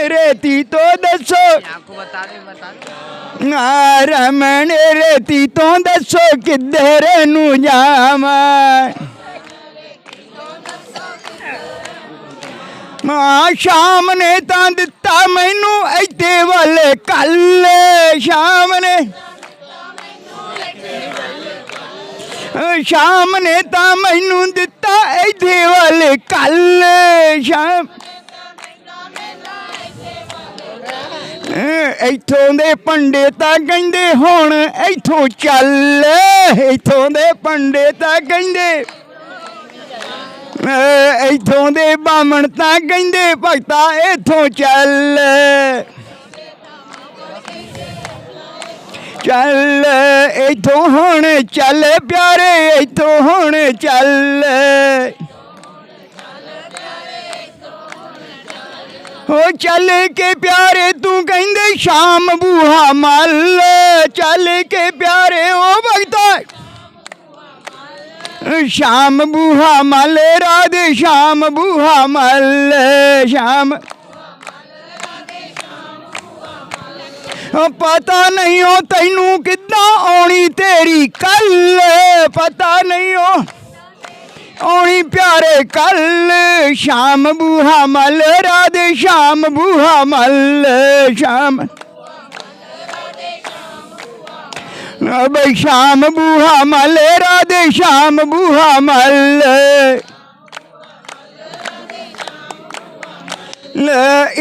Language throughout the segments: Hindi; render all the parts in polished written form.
रेती तो दसो आपको बता दे रमन रेती तो दसो किधर नू जावा शाम ने तां दिता मैनू इत्ते वल कल शाम ने तां मैनू दिता इत्ते वल कल शाम इथों दे पंडे तां कहंदे हुण इथों चल इथों दे पंडे तां कहंदे इथों दे बामण तां कहंदे भगता इथों चल चल इथों हुण चल प्यारे इथों हुण चल हो चल के प्यारे तू कहंदे शाम बूहा मल चल के प्यारे ओ भगता शाम बूहा मल राधे शाम बूहा मल शाम पता नहीं हो तैनू किद्दां आउणी तेरी कल पता नहीं हो आउणी प्यारे कल शाम बूहा मल राधे शाम बूहा मल शाम भाई शाम बूहा मल राधे शाम बूहा मल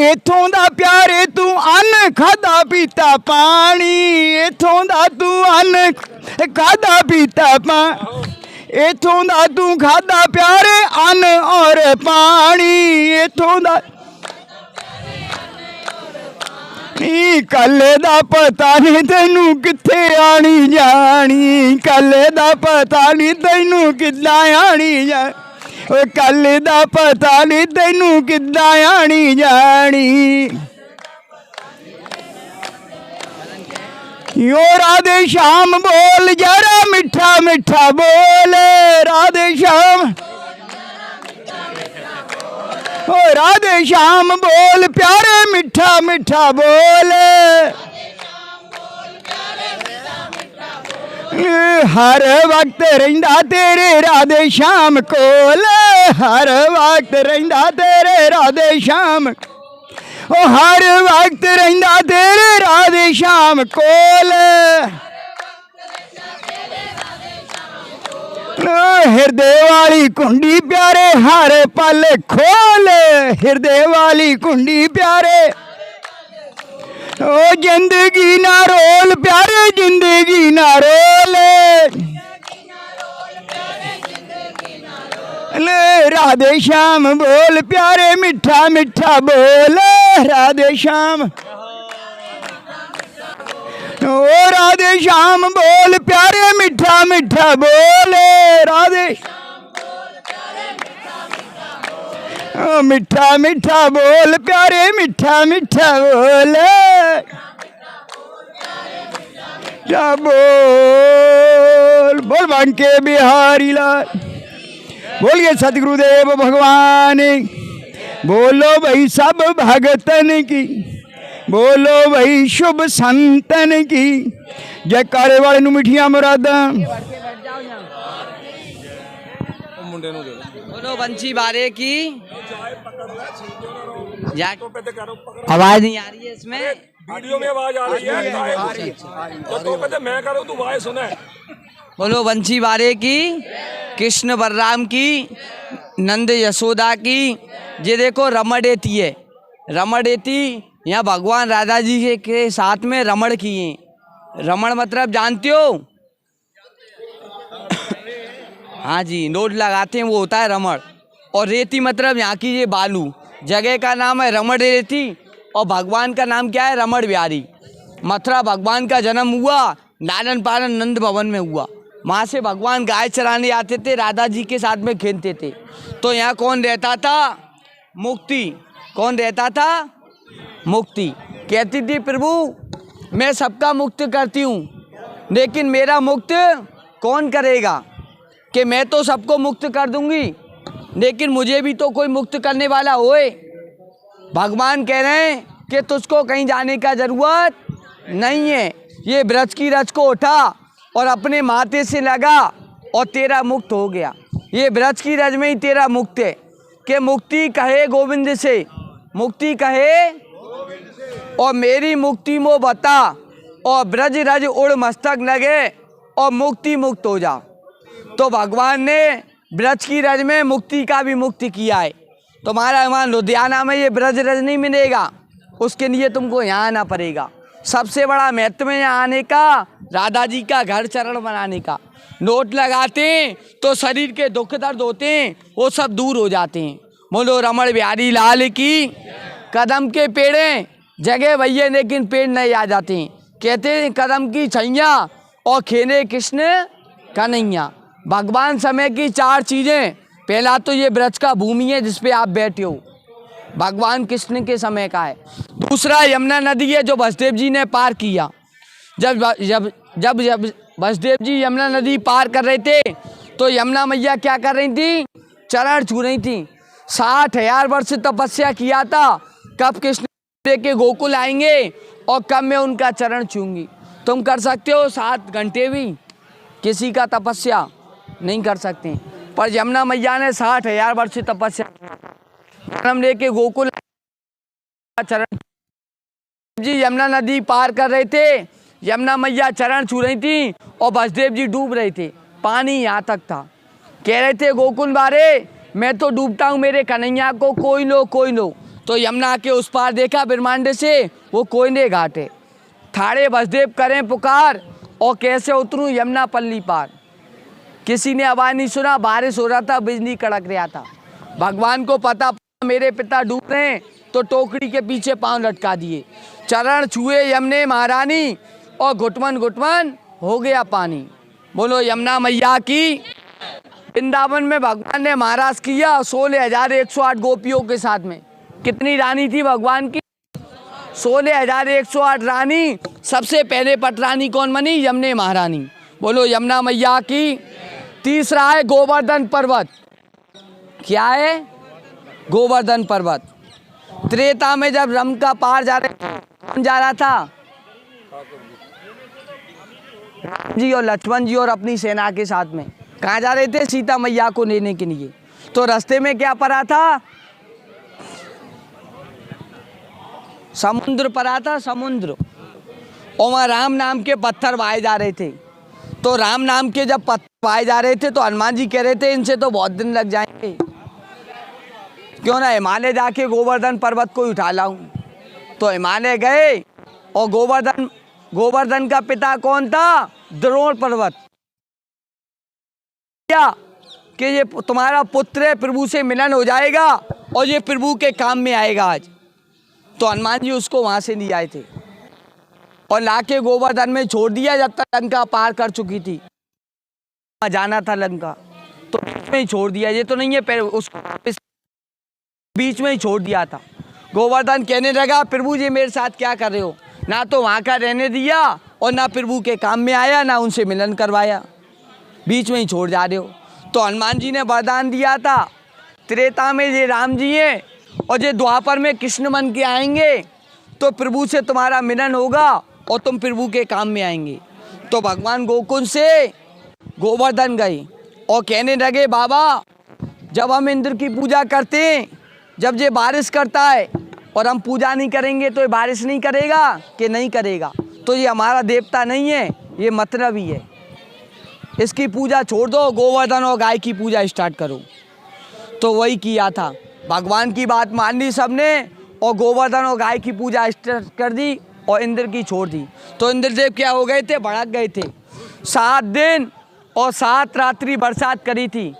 इथों दा प्यारे तू अन्न खादा पीता पानी इथों दा तू अन्न खादा पीता इथों दा तू खादा प्यारे अन्न और पानी इथों दा कल दा पता नहीं तैनू कित्थे आनी जानी कल दा पता नहीं तैनू किद्दां आनी जानी कल दा पता नहीं तैनू किद्दां आनी जानी यो राधे श्याम बोल जरा मिठा मिठा बोल राधे श्याम ओ राधे श्याम बोल प्यारे मिठा मिठा बोल हर वक्त रहिंदा तेरे राधे श्याम कोल हर वक्त रहिंदा तेरे राधे श्याम ओ हर वक्त रहिंदा तेरे राधे श्याम कोल हृदय वाली कुंडी प्यारे हर पल खोल हृदय वाली कुंडी प्यारे ओ जिंदगी ना रोल प्यारे जिंदगी ना रोल राधे श्याम बोल प्यारे मिठा मिठा बोल राधे श्याम ओ राधे श्याम बोल प्यारे मिठा मिठा बोल राधे मिठा मिठा बोल प्यारे मिठा मिठा बोल क्या बोल बोल बांके बिहारी लाल बोलिए सतगुरुदेव भगवान बोलो भाई सब भगतन की बोलो भाई शुभ संतन की जयकारे वाले नू मिठिया मुरादा बोलो बंसी बारे की आवाज नहीं आ रही है इसमें वीडियो में आवाज आ रही है तो कहते मैं करूं तू आवाज सुने बोलो बंसी बारे की कृष्ण बलराम की नंद यशोदा की ये देखो रमणेती है रमणेती यहाँ भगवान राधा जी के साथ में रमण किए रमण मतलब जानते हो हाँ जी नोट लगाते हैं वो होता है रमण और रेती मतलब यहाँ की ये बालू जगह का नाम है रमण रेती और भगवान का नाम क्या है रमण बिहारी मथुरा भगवान का जन्म हुआ लालन पालन नंद भवन में हुआ वहाँ से भगवान गाय चराने आते थे राधा जी के साथ में खेलते थे तो यहाँ कौन रहता था मुक्ति कौन रहता था मुक्ति कहती थी प्रभु मैं सबका मुक्त करती हूँ लेकिन मेरा मुक्त कौन करेगा कि मैं तो सबको मुक्त कर दूंगी लेकिन मुझे भी तो कोई मुक्त करने वाला होए भगवान कह रहे हैं कि तुझको कहीं जाने का जरूरत नहीं है। ये ब्रज की रज को उठा और अपने माथे से लगा और तेरा मुक्त हो गया। ये ब्रज की रज में ही तेरा मुक्त है कि मुक्ति कहे गोविंद से, मुक्ति कहे और मेरी मुक्ति मो बता, और ब्रज रज उड़ मस्तक लगे और मुक्ति मुक्त हो जा। तो भगवान ने ब्रज की रज में मुक्ति का भी मुक्ति किया है। तुम्हारा वहाँ लुधियाना में ये ब्रज रज नहीं मिलेगा, उसके लिए तुमको यहाँ आना पड़ेगा। सबसे बड़ा महत्व है यहाँ आने का, राधा जी का घर चरण बनाने का। नोट लगाते हैं तो शरीर के दुख दर्द होते हैं वो सब दूर हो जाते हैं। बोलो रमण बिहारी लाल की। कदम के पेड़े जगह भैया लेकिन पेड़ नहीं आ जाते हैं। कहते हैं कदम की छैया और खेने कृष्ण कन्हैया। भगवान समय की चार चीज़ें, पहला तो ये ब्रज का भूमि है जिस पे आप बैठे हो, भगवान कृष्ण के समय का है। दूसरा यमुना नदी है जो वसुदेव जी ने पार किया। जब जब जब जब वसुदेव जी यमुना नदी पार कर रहे थे तो यमुना मैया क्या कर रही थी? चरण छू रही थी। 60,000 वर्ष तपस्या किया था, कब कृष्ण के गोकुल आएंगे और कब मैं उनका चरण छूंगी। तुम कर सकते हो 7 घंटे भी, किसी का तपस्या नहीं कर सकते, पर यमुना मैया ने 60,000 वर्ष तपस्या जन्म लेके गोकुल चरण। जी यमुना नदी पार कर रहे थे, यमुना मैया चरण छू रही थी और वसुदेव जी डूब रहे थे, पानी यहाँ तक था। कह रहे थे गोकुल बारे मैं तो डूबता हूँ, मेरे कन्हैया को कोई लो कोई लो। तो यमुना के उस पार देखा ब्रह्मांड से वो कोयने घाट है। ठाड़े वसुदेव करें पुकार और कैसे उतरूँ यमुना पल्ली पार। किसी ने आवाज़ नहीं सुना, बारिश हो रहा था, बिजली कड़क रहा था। भगवान को पता मेरे पिता डूब रहे हैं तो टोकरी के पीछे पांव लटका दिए, चरण छुए यमुने महारानी और घुटमन घुटमन हो गया पानी। बोलो यमुना मैया की। वृंदावन में भगवान ने महाराज किया 16,108 गोपियों के साथ में। कितनी रानी थी भगवान की? 16,108 रानी। सबसे पहले पटरानी कौन बनी? यमुने महारानी। बोलो यमुना मैया की। तीसरा है गोवर्धन पर्वत। क्या है? गोवर्धन पर्वत। त्रेता में जब रम का पार जा रहा था, राम जी और लक्ष्मण जी और अपनी सेना के साथ में कहाँ जा रहे थे? सीता मैया को लेने के लिए। तो रास्ते में क्या पड़ा था? समुद्र पड़ा था, समुद्र। और वहाँ राम नाम के पत्थर वाए जा रहे थे। तो राम नाम के जब पत्थर वाए जा रहे थे तो हनुमान जी कह रहे थे इनसे तो बहुत दिन लग जाएंगे, क्यों ना हिमालय जाके गोवर्धन पर्वत को उठा लाऊं। तो हिमालय गए और गोवर्धन का पिता कौन था? द्रोण पर्वत। क्या कि ये तुम्हारा पुत्र है, प्रभु से मिलन हो जाएगा और ये प्रभु के काम में आएगा आज। तो हनुमान जी उसको वहां से नहीं आए थे और लाके गोवर्धन में छोड़ दिया। जब तक लंका पार कर चुकी थी, जाना था लंका, तो बीच में ही छोड़ दिया। ये तो नहीं है उसको वापस, बीच में ही छोड़ दिया था। गोवर्धन कहने लगा प्रभु जी मेरे साथ क्या कर रहे हो? ना तो वहाँ का रहने दिया और ना प्रभु के काम में आया, ना उनसे मिलन करवाया, बीच में ही छोड़ जा रहे हो। तो हनुमान जी ने वरदान दिया था त्रेता में ये राम जी हैं और ये द्वापर में कृष्ण बन के आएंगे तो प्रभु से तुम्हारा मिलन होगा और तुम प्रभु के काम में आएंगे। तो भगवान गोकुल से गोवर्धन गए और कहने लगे बाबा जब हम इंद्र की पूजा करते हैं, जब ये बारिश करता है और हम पूजा नहीं करेंगे तो ये बारिश नहीं करेगा कि नहीं करेगा? तो ये हमारा देवता नहीं है, ये मतलब ही है, इसकी पूजा छोड़ दो, गोवर्धन और गाय की पूजा स्टार्ट करो। तो वही किया था, भगवान की बात मान ली सबने और गोवर्धन और गाय की पूजा स्टार्ट कर दी और इंद्र की छोड़ दी। तो इंद्रदेव क्या हो गए थे? भड़क गए थे। 7 दिन और 7 रात्रि बरसात करी थी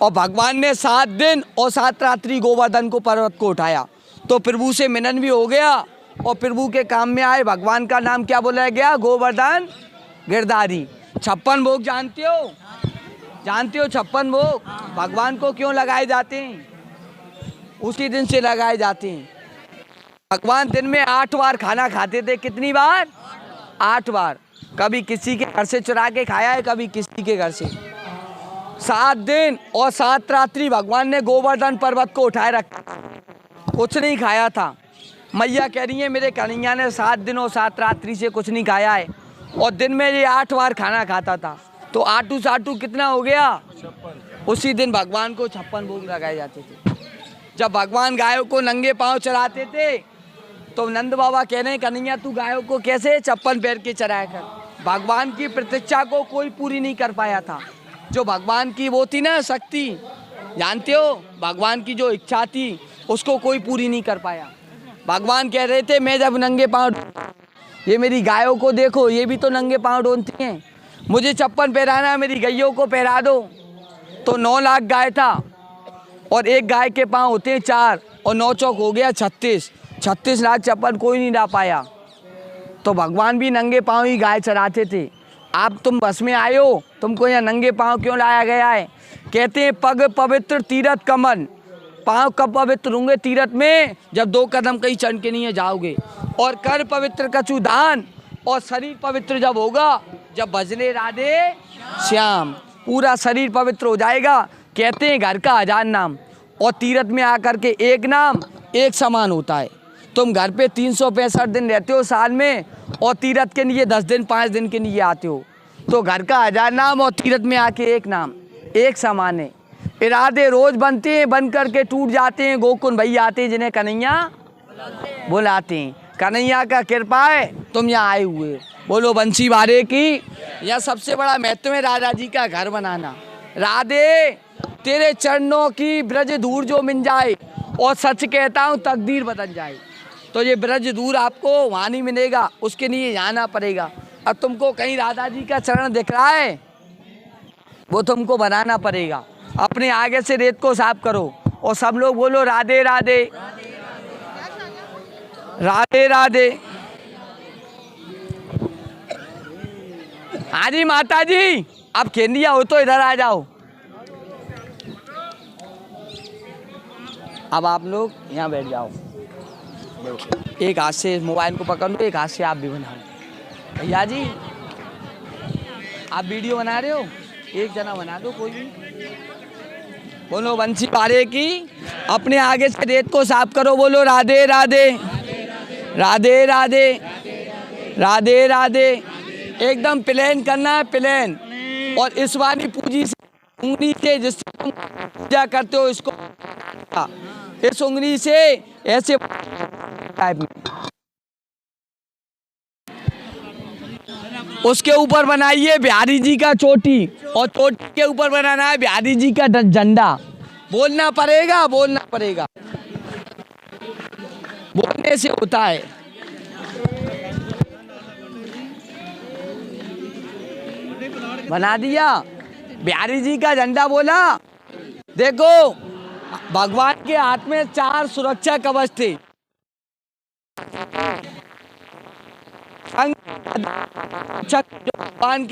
और भगवान ने 7 दिन और 7 रात्रि गोवर्धन को पर्वत को उठाया। तो प्रभु से मिलन भी हो गया और प्रभु के काम में आए। भगवान का नाम क्या बोला गया? गोवर्धन गिरधारी। 56 भोग जानते हो? जानते हो 56 भोग भगवान को क्यों लगाए जाते हैं? उसी दिन से लगाए जाते हैं। भगवान दिन में 8 बार खाना खाते थे। कितनी बार? 8 बार। कभी किसी के घर से चुरा के खाया है, कभी किसी के घर से। 7 दिन और 7 रात्रि भगवान ने गोवर्धन पर्वत को उठाए रखा, कुछ नहीं खाया था। मैया कह रही है मेरे कन्हैया ने 7 दिनों 7 रात्रि से कुछ नहीं खाया है और दिन में ये 8 बार खाना खाता था, तो आटू साटू कितना हो गया? 56। उसी दिन भगवान को 56 भोग लगाए जाते थे। जब भगवान गायों को नंगे पांव चराते थे तो नंद बाबा कह रहे हैं कन्हैया तू गायों को कैसे 56 पैर के चराया कर। भगवान की प्रतीक्षा को कोई पूरी नहीं कर पाया था। जो भगवान की वो थी ना शक्ति, जानते हो, भगवान की जो इच्छा थी उसको कोई पूरी नहीं कर पाया। भगवान कह रहे थे मैं जब नंगे पाँव, ये मेरी गायों को देखो, ये भी तो नंगे पाँव ढूंढती हैं, मुझे 56 पहराना, मेरी गैयों को पहरा दो। तो 9 लाख गाय था और एक गाय के पाँव होते हैं 4 और 9 चौक हो गया 36। 36 लाख 56 कोई नहीं ला पाया। तो भगवान भी नंगे पाँव ही गाय चराते थे। आप तुम बस में आए हो, तुमको यहाँ नंगे पाँव क्यों लाया गया है? कहते हैं पग पवित्र तीरथ कमन, पाँव कब पवित्र होंगे तीरथ में? जब 2 कदम कहीं चढ़ के नहीं जाओगे। और कर पवित्र कछु दान, और शरीर पवित्र जब होगा जब भजने राधे श्याम, पूरा शरीर पवित्र हो जाएगा। कहते हैं घर का 1000 नाम और तीरथ में आकर के एक नाम एक समान होता है। तुम घर पे 365 दिन रहते हो साल में और तीरथ के लिए 10 दिन 5 दिन के लिए आते हो, तो घर का 1000 नाम और तीरथ में आके एक नाम एक समान है। इरादे रोज बनते हैं, बन करके टूट जाते हैं। गोकुल भैया आते हैं जिन्हें कन्हैया बुलाते हैं। कन्हैया का कृपा है तुम यहाँ आए हुए। बोलो बंसी वारे की। यह सबसे बड़ा महत्व है राधा जी का घर बनाना। राधे तेरे चरणों की ब्रज दूर जो मिल जाए, और सच कहता हूँ तकदीर बदल जाए। तो ये ब्रज दूर आपको वहाँ नहीं मिलेगा, उसके लिए जाना पड़ेगा। अब तुमको कहीं राधा जी का चरण दिख रहा है, वो तुमको बनाना पड़ेगा। अपने आगे से रेत को साफ करो और सब लोग बोलो राधे राधे राधे राधे। हाँ जी माता जी, आप खेलिया हो तो इधर आ जाओ। अब आप लोग यहाँ बैठ जाओ। एक हाथ से मोबाइल को पकड़ लो, एक हाथ से आप भी बनाओ। भैया जी आप वीडियो बना रहे हो, एक जना बना दो कोई भी। बोलो बंसी पारे की। अपने आगे से रेत को साफ करो, बोलो राधे राधे राधे राधे राधे राधे। एकदम प्लेन करना है, प्लेन। और इस वाली पूंजी से उंगली से जिससे तुम पूजा करते हो इसको, इस उंगली से ऐसे टाइप में उसके ऊपर बनाइए बिहारी जी का चोटी, और चोटी के ऊपर बनाना है बिहारी जी का झंडा। बोलना पड़ेगा, बोलना पड़ेगा, बोलने से होता है। बना दिया बिहारी जी का झंडा, बोला। देखो भगवान के हाथ में 4 सुरक्षा कवच थे। भगवान